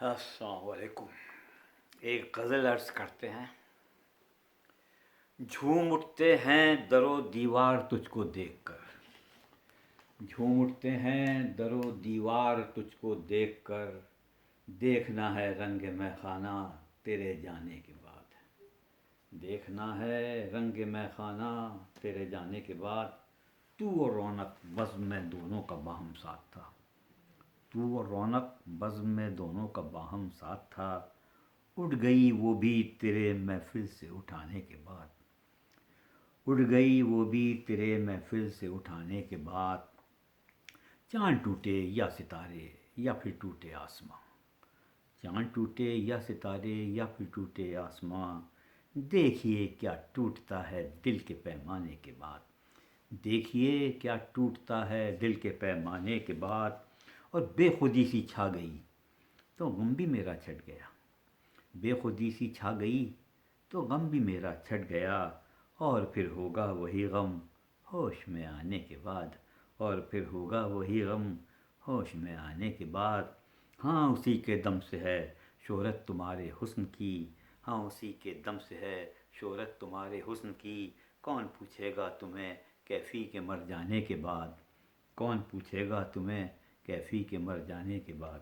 السلام علیکم۔ ایک غزل عرض کرتے ہیں۔ جھوم اٹھتے ہیں در و دیوار تجھ کو دیکھ کر، جھوم اٹھتے ہیں در و دیوار تجھ کو دیکھ کر، دیکھنا ہے رنگ مے خانہ تیرے جانے کے بعد، دیکھنا ہے رنگ مے خانہ تیرے جانے کے بعد۔ تو اور رونق بزم میں دونوں کا باہم ساتھ تھا، تو اور رونق بزم میں دونوں کا باہم ساتھ تھا، اٹھ گئی وہ بھی تیرے محفل سے اٹھانے کے بعد، اٹھ گئی وہ بھی تیرے محفل سے اٹھانے کے بعد۔ چاند ٹوٹے یا ستارے یا پھر ٹوٹے آسماں، چاند ٹوٹے یا ستارے یا پھر ٹوٹے آسماں، دیکھیے کیا ٹوٹتا ہے دل کے پیمانے کے بعد، دیکھیے کیا ٹوٹتا ہے دل کے پیمانے کے بعد۔ اور بے خودی سی چھا گئی تو غم بھی میرا چھٹ گیا، بے خودی سی چھا گئی تو غم بھی میرا چھٹ گیا، اور پھر ہوگا وہی غم ہوش میں آنے کے بعد، اور پھر ہوگا وہی غم ہوش میں آنے کے بعد۔ ہاں اسی کے دم سے ہے شہرت تمہارے حسن کی، ہاں اسی کے دم سے ہے شہرت تمہارے حسن کی، کون پوچھے گا تمہیں کیفی کے مر جانے کے بعد، کون پوچھے گا تمہیں کیفی کے مر جانے کے بعد۔